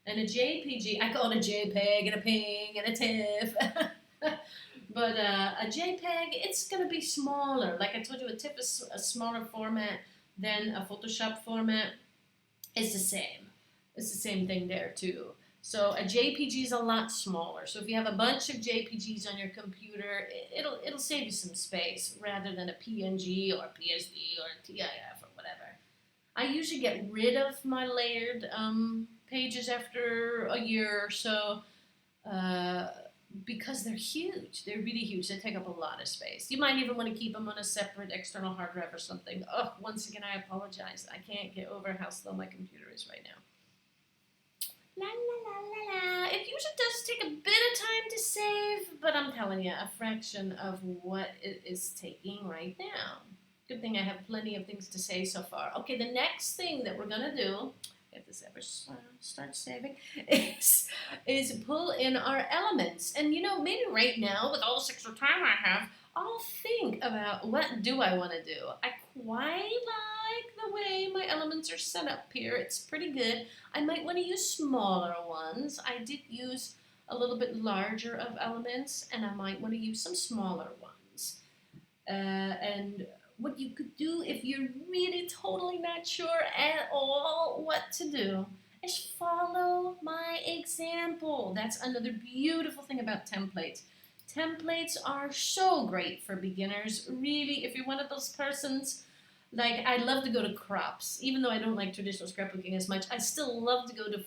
And a JPG, I call it a JPEG and a PNG and a TIFF. But a JPEG, it's going to be smaller. Like I told you, a TIFF is a smaller format than a Photoshop format. It's the same. It's the same thing there too. So a JPG is a lot smaller. So if you have a bunch of JPGs on your computer, it'll save you some space rather than a PNG or PSD or TIF or whatever. I usually get rid of my layered pages after a year or so because they're huge. They're really huge. They take up a lot of space. You might even want to keep them on a separate external hard drive or something. Oh, once again, I apologize. I can't get over how slow my computer is right now. La la la la la. It usually does take a bit of time to save, but I'm telling you, a fraction of what it is taking right now. Good thing I have plenty of things to say so far. Okay, the next thing that we're going to do, if this ever starts saving, is pull in our elements. And, you know, maybe right now, with all this extra time I have, I'll think about what do I want to do. I quite like the way my elements are set up here. It's pretty good. I might want to use smaller ones. I did use a little bit larger of elements, and I might want to use some smaller ones. And what you could do if you're really totally not sure at all what to do is follow my example. That's another beautiful thing about templates. Templates are so great for beginners. Really, if you're one of those persons, like I love to go to crops, even though I don't like traditional scrapbooking as much. I still love to go to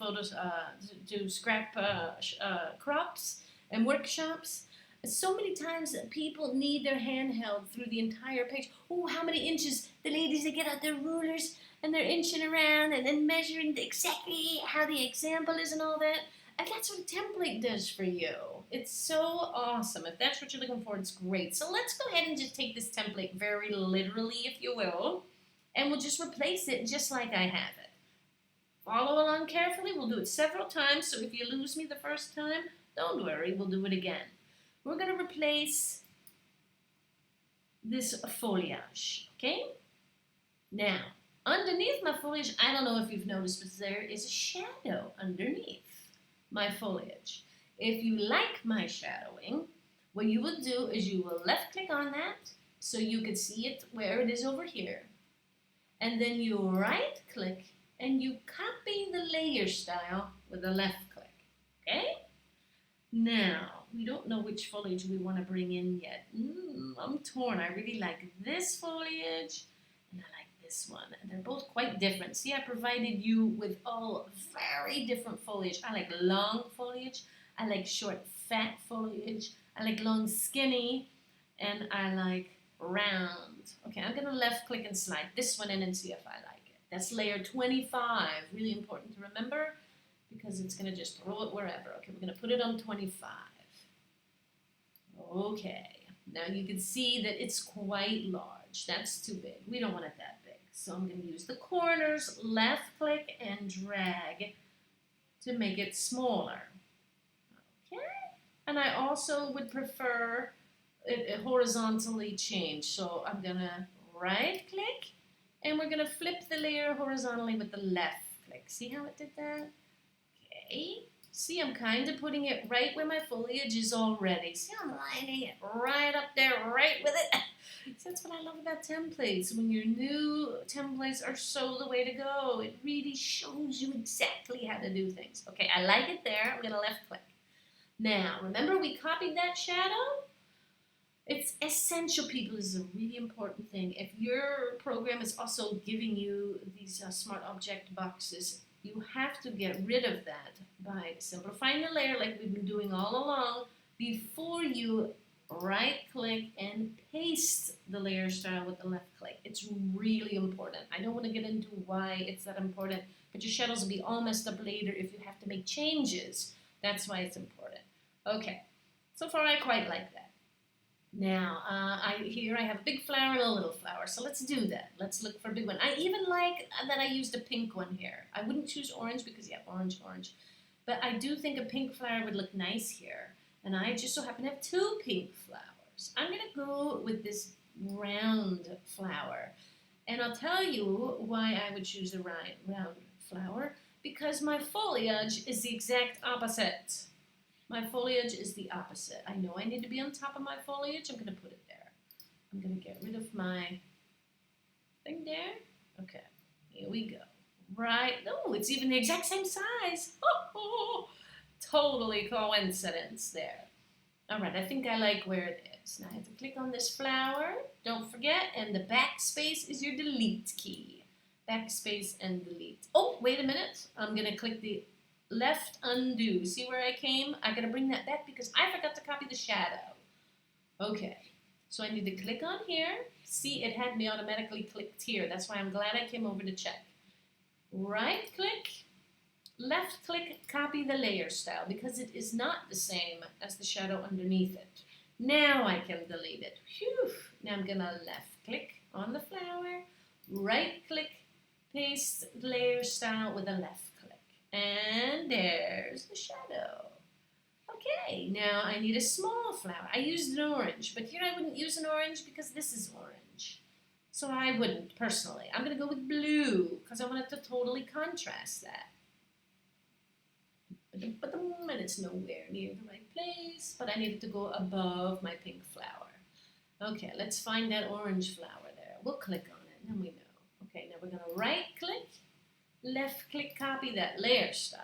crops and workshops. So many times that people need their hand held through the entire page. Oh, how many inches? The ladies, they get out their rulers and they're inching around and then measuring exactly how the example is and all that. And that's what a template does for you. It's so awesome. If that's what you're looking for, it's great. So let's go ahead and just take this template very literally, if you will, and we'll just replace it just like I have it. Follow along carefully. We'll do it several times, so if you lose me the first time, don't worry, we'll do it again. We're going to replace this foliage, okay? Now, underneath my foliage, I don't know if you've noticed, but there is a shadow underneath my foliage. If you like my shadowing, what you will do is you will left click on that so you can see it where it is over here. And then you right click and you copy the layer style with a left click, okay? Now, we don't know which foliage we want to bring in yet. I'm torn. I really like this foliage and I like this one. And they're both quite different. See, I provided you with all very different foliage. I like long foliage. I like short, fat foliage. I like long, skinny. And I like round. Okay, I'm going to left click and slide this one in and see if I like it. That's layer 25. Really important to remember because it's going to just throw it wherever. Okay, we're going to put it on 25. Okay, now you can see that it's quite large. That's too big. We don't want it that big. So I'm going to use the corners, left click, and drag to make it smaller. Okay, and I also would prefer it horizontally changed. So I'm going to right click, and we're going to flip the layer horizontally with the left click. See how it did that? Okay. See, I'm kind of putting it right where my foliage is already. See, I'm lining it right up there, right with it. See, that's what I love about templates. When you're new, templates are so the way to go. It really shows you exactly how to do things. Okay, I like it there. I'm going to left click. Now, remember we copied that shadow? It's essential, people. This is a really important thing. If your program is also giving you these smart object boxes, you have to get rid of that by simplifying the layer like we've been doing all along before you right click and paste the layer style with the left click. It's really important. I don't want to get into why it's that important, but your shadows will be all messed up later if you have to make changes. That's why it's important. Okay, so far I quite like that. Now, here I have a big flower and a little flower, so let's do that. Let's look for a big one. I even like that I used a pink one here. I wouldn't choose orange because, yeah, orange. But I do think a pink flower would look nice here. And I just so happen to have two pink flowers. I'm going to go with this round flower. And I'll tell you why I would choose a round flower. Because my foliage is the exact opposite. My foliage is the opposite. I know I need to be on top of my foliage. I'm going to put it there. I'm going to get rid of my thing there. Okay, here we go. Right. Oh, it's even the exact same size. Oh, totally coincidence there. All right, I think I like where it is. Now I have to click on this flower. Don't forget, and the backspace is your delete key. Backspace and delete. Oh, wait a minute. I'm going to click the left undo. See where I came? I gotta bring that back because I forgot to copy the shadow. Okay, so I need to click on here. See, it had me automatically clicked here. That's why I'm glad I came over to check. Right click, left click, copy the layer style because it is not the same as the shadow underneath it. Now I can delete it. Phew. Now I'm gonna left click on the flower, right click, paste layer style with a left. And there's the shadow. Okay, now I need a small flower. I used an orange, but here I wouldn't use an orange because this is orange. So I wouldn't, personally. I'm going to go with blue because I want it to totally contrast that. And and it's nowhere near the right place, but I need it to go above my pink flower. Okay, let's find that orange flower there. We'll click on it, and then we know. Okay, now we're going to right-click, left-click, copy that layer style.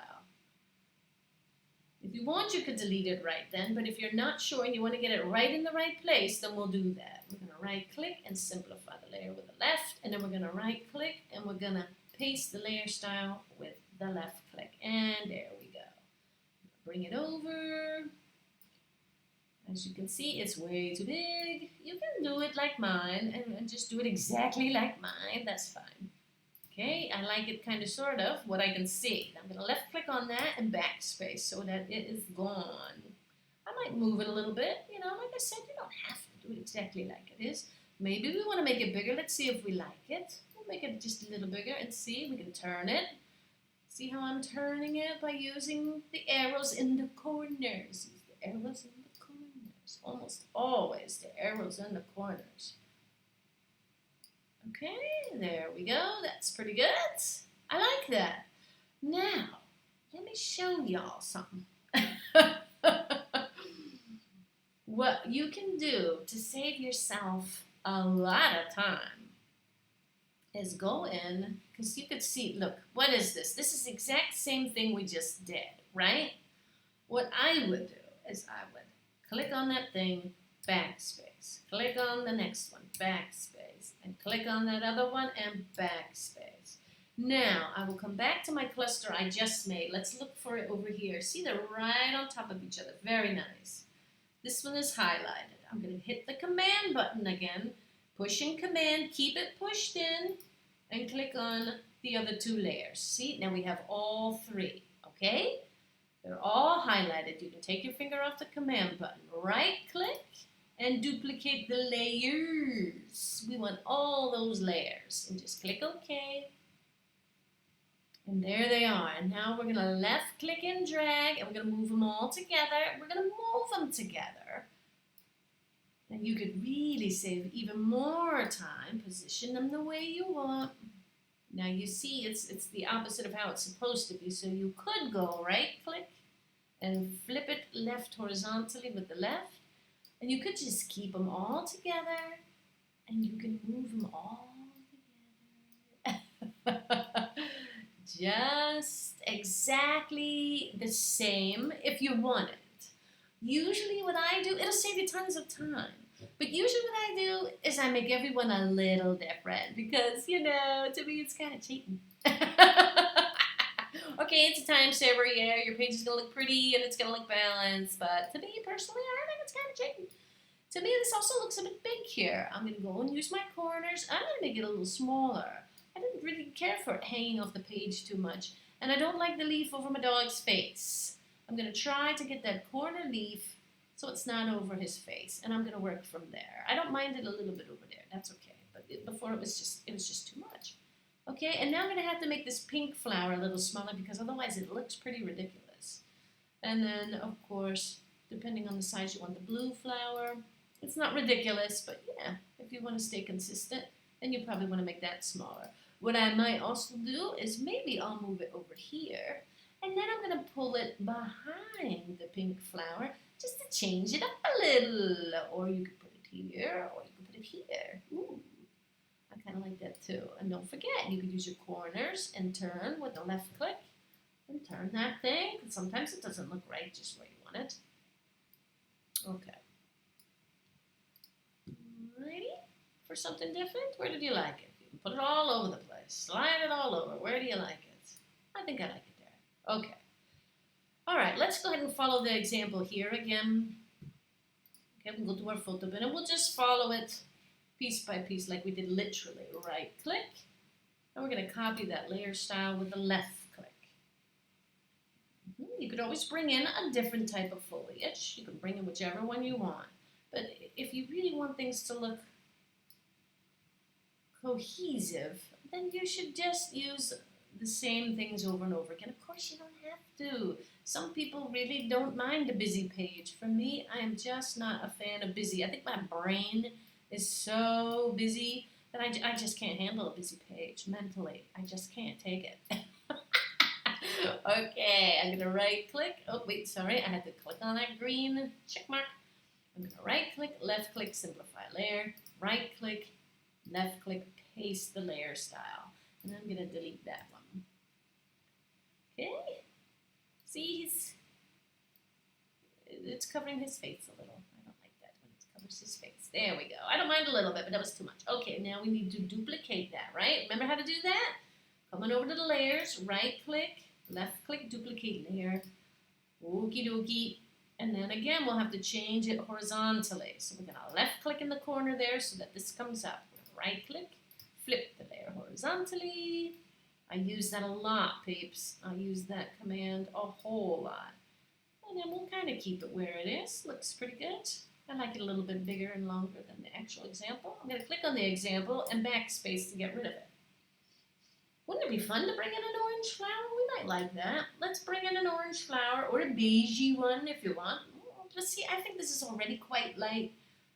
If you want, you could delete it right then, but if you're not sure and you want to get it right in the right place, then we'll do that. We're going to right-click and simplify the layer with the left, and then we're going to right-click, and we're going to paste the layer style with the left-click, and there we go. Bring it over. As you can see, it's way too big. You can do it like mine, and just do it exactly like mine. That's fine. Okay, I like it kind of sort of what I can see. I'm going to left click on that and backspace so that it is gone. I might move it a little bit. You know, like I said, you don't have to do it exactly like it is. Maybe we want to make it bigger. Let's see if we like it. We'll make it just a little bigger and see. We can turn it. See how I'm turning it by using the arrows in the corners. Use the arrows in the corners. Almost always the arrows in the corners. Okay, there we go. That's pretty good. I like that. Now, let me show y'all something. What you can do to save yourself a lot of time is go in, because you could see, look, what is this? This is the exact same thing we just did, right? What I would do is I would click on that thing, backspace. Click on the next one, backspace. And click on that other one and backspace. Now, I will come back to my cluster I just made. Let's look for it over here. See, they're right on top of each other. Very nice. This one is highlighted. I'm going to hit the command button again. Push in command, keep it pushed in, and click on the other two layers. See, now we have all three, okay? They're all highlighted. You can take your finger off the command button, right-click, and duplicate the layers. We want all those layers. And just click OK. And there they are. And now we're going to left-click and drag, and we're going to move them all together. We're going to move them together. And you could really save even more time. Position them the way you want. Now you see it's the opposite of how it's supposed to be. So you could go right-click and flip it left horizontally with the left. And you could just keep them all together, and you can move them all together. Just exactly the same if you want it. Usually what I do, it'll save you tons of time. But usually what I do is I make everyone a little different because, you know, to me it's kind of cheating. Okay, it's a time saver, yeah, your page is going to look pretty and it's going to look balanced, but to me personally, I think it's kind of cheating. To me, this also looks a bit big here. I'm going to go and use my corners. I'm going to make it a little smaller. I didn't really care for it hanging off the page too much, and I don't like the leaf over my dog's face. I'm going to try to get that corner leaf so it's not over his face, and I'm going to work from there. I don't mind it a little bit over there. That's okay, but before it was just too much. Okay, and now I'm going to have to make this pink flower a little smaller because otherwise it looks pretty ridiculous. And then, of course, depending on the size you want the blue flower. It's not ridiculous, but yeah, if you want to stay consistent, then you probably want to make that smaller. What I might also do is maybe I'll move it over here, and then I'm going to pull it behind the pink flower just to change it up a little. Or you could put it here, or you could put it here. Ooh. I kind of like that too. And don't forget, you could use your corners and turn with the left click and turn that thing. Sometimes it doesn't look right just where you want it. Okay. Ready for something different? Where did you like it? You can put it all over the place. Slide it all over. Where do you like it? I think I like it there. Okay. All right, let's go ahead and follow the example here again. Okay, we'll go to our photo bin and we'll just follow it piece by piece like we did literally. Right click, and we're going to copy that layer style with the left click. You could always bring in a different type of foliage. You can bring in whichever one you want. But if you really want things to look cohesive, then you should just use the same things over and over again. Of course, you don't have to. Some people really don't mind a busy page. For me, I am just not a fan of busy. I think my brain is so busy that I just can't handle a busy page mentally. I just can't take it. Okay, I'm gonna right click. Oh wait, sorry, I had to click on that green check mark. I'm gonna right click, left click, simplify layer, right click, left click, paste the layer style. And I'm gonna delete that one. Okay, see it's covering his face a little. I don't like that when it covers his face. There we go. I don't mind a little bit, but that was too much. Okay, now we need to duplicate that, right? Remember how to do that? Coming over to the layers, right click, left click, duplicate layer. Okie dokie. And then again, we'll have to change it horizontally. So we're gonna left click in the corner there so that this comes up. We're gonna right click, flip the layer horizontally. I use that a lot, peeps. I use that command a whole lot. And then we'll kind of keep it where it is. Looks pretty good. I like it a little bit bigger and longer than the actual example. I'm gonna click on the example and backspace to get rid of it. Wouldn't it be fun to bring in an orange flower? We might like that. Let's bring in an orange flower or a beigey one if you want. Let's see, I think this is already quite light.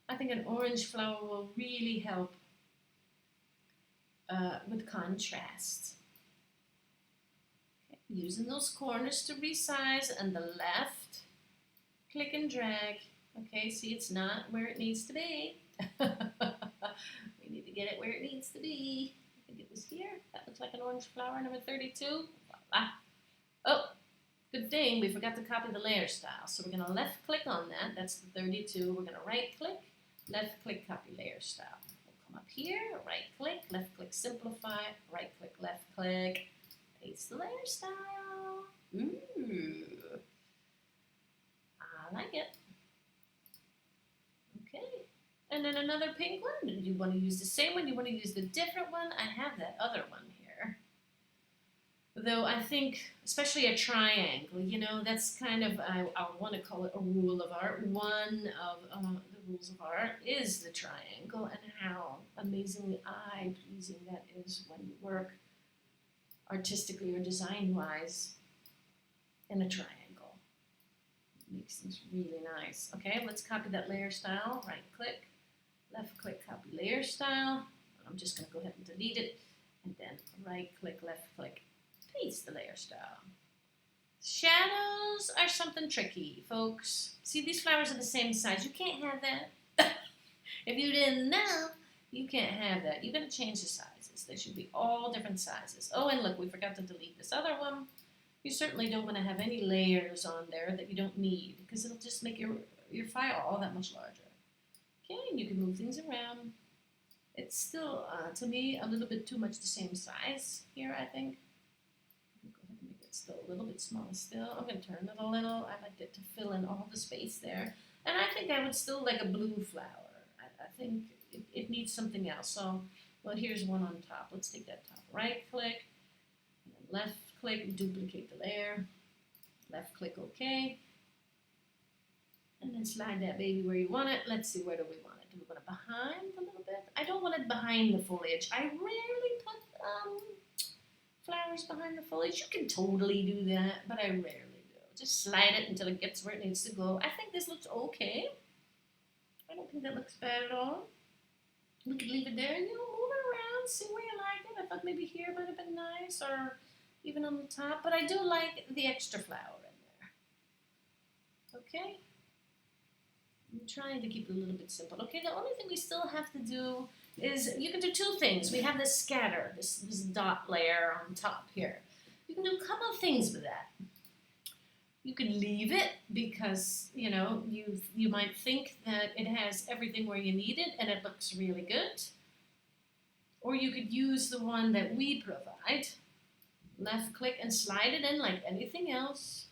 I think an orange flower will really help with contrast. Okay, using those corners to resize and the left, click and drag. Okay, see it's not where it needs to be. We need to get it where it needs to be. I think it was here. That looks like an orange flower, number 32. Voila. Oh, good thing we forgot to copy the layer style. So we're going to left click on that. That's the 32. We're going to right click, left click, copy layer style. We'll come up here, right click, left click, simplify, right click, left click, paste the layer style. Ooh, I like it. Okay. And then another pink one. Do you want to use the same one? Do you want to use the different one? I have that other one here. Though I think, especially a triangle, you know, that's kind of, I want to call it a rule of art. One of the rules of art is the triangle and how amazingly eye-pleasing that is when you work artistically or design-wise in a triangle. Makes things really nice. Okay, let's copy that layer style. Right click, left click, copy layer style. I'm just going to go ahead and delete it. And then right click, left click, paste the layer style. Shadows are something tricky, folks. See, these flowers are the same size. You can't have that. If you didn't know, you can't have that. You've got to change the sizes. They should be all different sizes. Oh, and look, we forgot to delete this other one. You certainly don't want to have any layers on there that you don't need because it'll just make your file all that much larger. Okay, and you can move things around. It's still, to me, a little bit too much the same size here, I think. Go ahead and make it still a little bit smaller still. I'm going to turn it a little. I like it to fill in all the space there. And I think I would still like a blue flower. I think it needs something else. So, well, here's one on top. Let's take that top. Right click, and then left click, duplicate the layer, left click OK, and then slide that baby where you want it. Let's see, where do we want it? Do we want it behind a little bit? I don't want it behind the foliage. I rarely put flowers behind the foliage. You can totally do that, but I rarely do. Just slide it until it gets where it needs to go. I think this looks okay. I don't think that looks bad at all. We could leave it there and, you know, move it around, see where you like it. I thought maybe here might have been nice, or even on the top, but I do like the extra flower in there. Okay? I'm trying to keep it a little bit simple. Okay, the only thing we still have to do is, you can do two things. We have this scatter, this dot layer on top here. You can do a couple of things with that. You can leave it because, you know, you might think that it has everything where you need it and it looks really good. Or you could use the one that we provide. Left click and slide it in like anything else.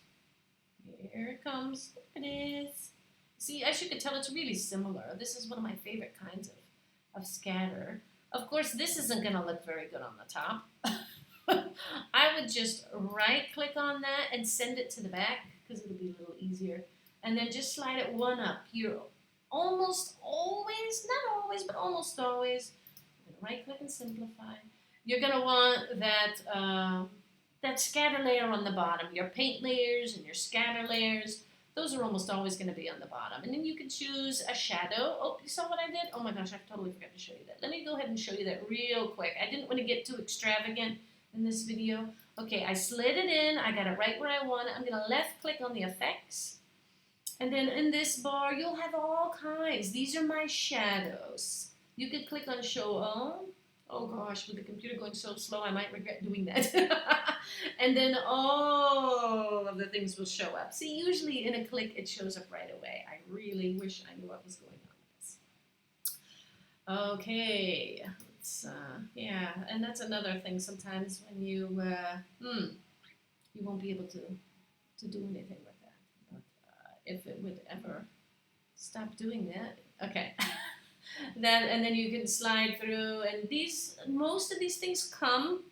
Here it comes. There it is. See, as you can tell, it's really similar. This is one of my favorite kinds of scatter. Of course, this isn't going to look very good on the top. I would just right click on that and send it to the back because it'll be a little easier. And then just slide it one up. You're almost always, not always, but almost always, right click and simplify. You're going to want that scatter layer on the bottom. Your paint layers and your scatter layers, those are almost always going to be on the bottom. And then you can choose a shadow. Oh, you saw what I did? Oh my gosh, I totally forgot to show you that. Let me go ahead and show you that real quick. I didn't want to get too extravagant in this video. Okay, I slid it in. I got it right where I want it. I'm going to left click on the effects. And then in this bar, you'll have all kinds. These are my shadows. You could click on show all. Oh gosh, with the computer going so slow, I might regret doing that. And then all of the things will show up. See, usually in a click, it shows up right away. I really wish I knew what was going on with this. Okay, yeah, and that's another thing. Sometimes when you won't be able to do anything with that. But if it would ever stop doing that, okay. And then you can slide through, and most of these things come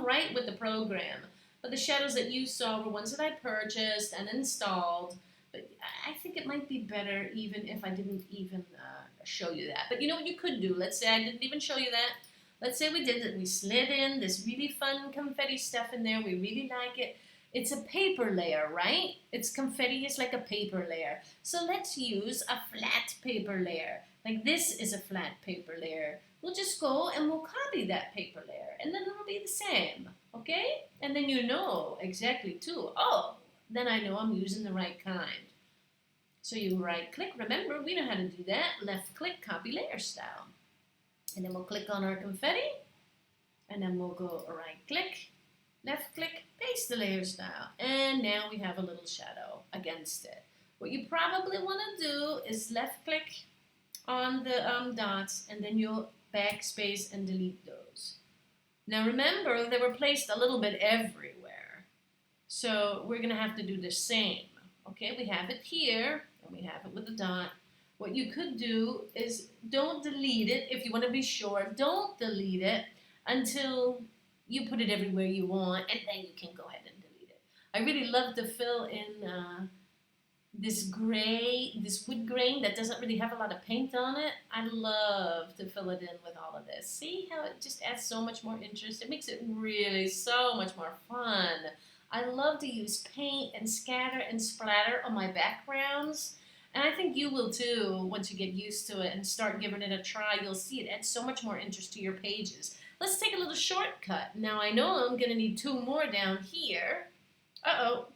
right with the program. But the shadows that you saw were ones that I purchased and installed. But I think it might be better even if I didn't even show you that. But you know what you could do? Let's say I didn't even show you that. Let's say we did it. We slid in this really fun confetti stuff in there. We really like it. It's a paper layer, right? It's confetti is like a paper layer. So let's use a flat paper layer. Like this is a flat paper layer. We'll just go and we'll copy that paper layer, and then it'll be the same, okay? And then you know exactly too. Oh, then I know I'm using the right kind. So you right click. Remember, we know how to do that. Left click, copy layer style. And then we'll click on our confetti, and then we'll go right click, left click, paste the layer style. And now we have a little shadow against it. What you probably want to do is left click on the dots, and then you'll backspace and delete those. Now remember, they were placed a little bit everywhere. So we're going to have to do the same. Okay, we have it here, and we have it with the dot. What you could do is don't delete it if you want to be sure. Don't delete it until you put it everywhere you want, and then you can go ahead and delete it. I really love to fill in this wood grain that doesn't really have a lot of paint on it. I love to fill it in with all of this. See how it just adds so much more interest? It makes it really so much more fun. I love to use paint and scatter and splatter on my backgrounds. And I think you will too once you get used to it and start giving it a try. You'll see it adds so much more interest to your pages. Let's take a little shortcut. Now I know I'm going to need 2 more down here. Uh-oh.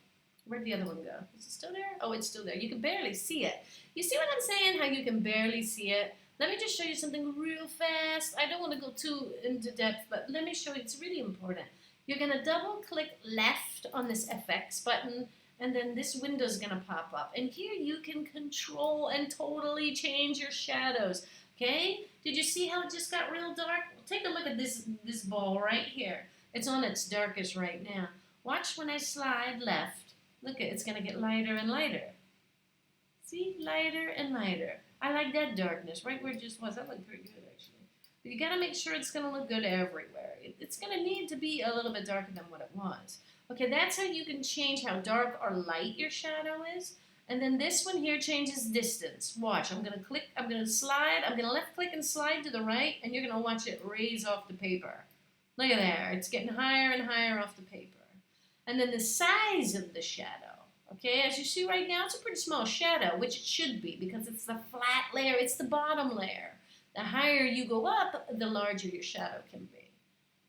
Where'd the other one go? Is it still there? Oh, it's still there. You can barely see it. You see what I'm saying? How you can barely see it? Let me just show you something real fast. I don't want to go too into depth, but let me show you. It's really important. You're going to double click left on this FX button, and then this window is going to pop up. And here you can control and totally change your shadows. Okay? Did you see how it just got real dark? Take a look at this ball right here. It's on its darkest right now. Watch when I slide left. Look, it's going to get lighter and lighter. See? Lighter and lighter. I like that darkness right where it just was. That looked pretty good, actually. But you got to make sure it's going to look good everywhere. It's going to need to be a little bit darker than what it was. Okay, that's how you can change how dark or light your shadow is. And then this one here changes distance. Watch, I'm going to click, I'm going to slide, I'm going to left click and slide to the right, and you're going to watch it raise off the paper. Look at there. It's getting higher and higher off the paper. And then the size of the shadow, okay, as you see right now, it's a pretty small shadow, which it should be because it's the flat layer, it's the bottom layer. The higher you go up, the larger your shadow can be.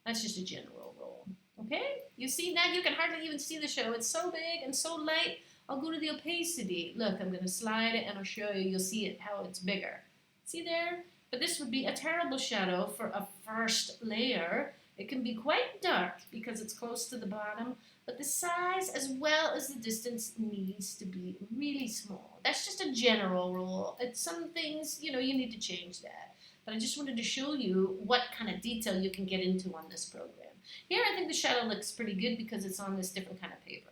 That's just a general rule, okay? You see, now you can hardly even see the shadow. It's so big and so light. I'll go to the opacity. Look, I'm going to slide it and I'll show you. You'll see it how it's bigger. See there? But this would be a terrible shadow for a first layer. It can be quite dark because it's close to the bottom. But the size as well as the distance needs to be really small. That's just a general rule. It's some things, you need to change that. But I just wanted to show you what kind of detail you can get into on this program. Here I think the shadow looks pretty good because it's on this different kind of paper.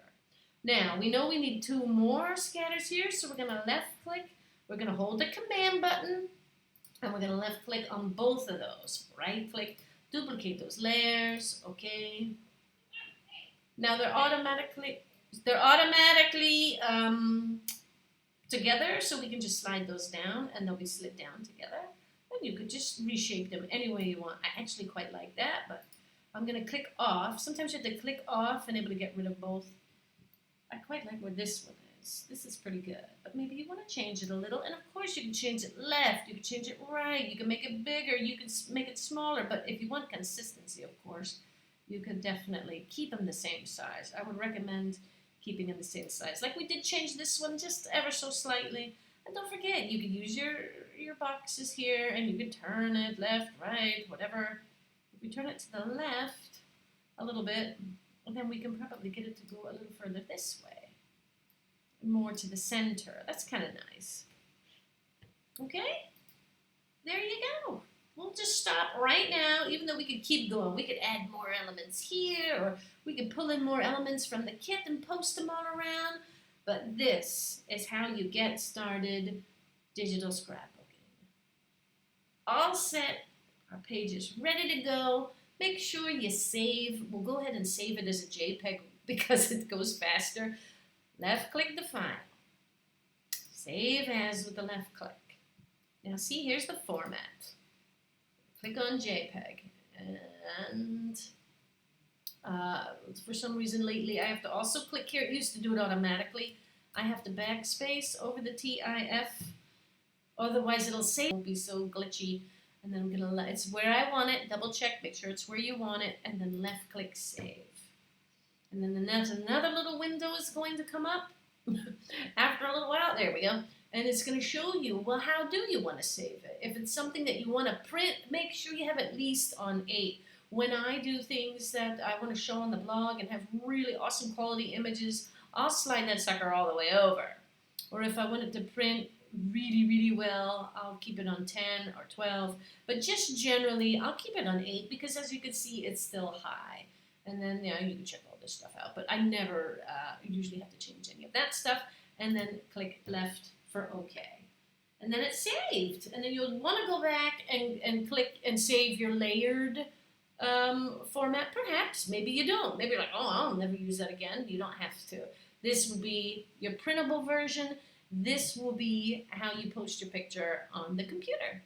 Now, we know we need 2 more scatters here, so we're going to left click. We're going to hold the command button, and we're going to left click on both of those. Right click, duplicate those layers, okay. Now they're automatically together, so we can just slide those down and they'll be slid down together. And you could just reshape them any way you want. I actually quite like that, but I'm going to click off. Sometimes you have to click off and able to get rid of both. I quite like where this one is. This is pretty good, but maybe you want to change it a little. And of course you can change it left, you can change it right, you can make it bigger, you can make it smaller, but if you want consistency, of course, you can definitely keep them the same size. I would recommend keeping them the same size. Like we did change this one just ever so slightly. And don't forget, you can use your boxes here and you can turn it left, right, whatever. If we turn it to the left a little bit, and then we can probably get it to go a little further this way. More to the center. That's kind of nice. Okay? There you go. We'll just stop right now, even though we could keep going. We could add more elements here, or we could pull in more elements from the kit and post them all around. But this is how you get started digital scrapbooking. All set. Our page is ready to go. Make sure you save. We'll go ahead and save it as a JPEG because it goes faster. Left click the file. Save as with the left click. Now see, here's the format. Click on JPEG, and for some reason lately I have to also click here. It used to do it automatically. I have to backspace over the TIF, otherwise it'll say it won't be so glitchy. And then I'm gonna it's where I want it. Double check, make sure it's where you want it, and then left click save. And then another little window is going to come up after a little while. There we go. And it's going to show you, well, how do you want to save it? If it's something that you want to print, make sure you have at least on 8. When I do things that I want to show on the blog and have really awesome quality images, I'll slide that sucker all the way over. Or if I want it to print really, really well, I'll keep it on 10 or 12. But just generally, I'll keep it on 8 because as you can see, it's still high. And then, you can check all this stuff out. But I never usually have to change any of that stuff. And then click left for OK. And then it's saved. And then you'll want to go back and click and save your layered format, perhaps. Maybe you don't. Maybe you're like, oh, I'll never use that again. You don't have to. This will be your printable version. This will be how you post your picture on the computer.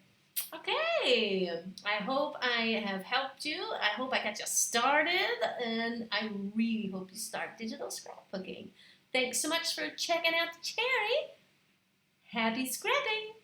Okay, I hope I have helped you. I hope I got you started, and I really hope you start digital scrapbooking. Thanks so much for checking out the cherry. Happy scrapping!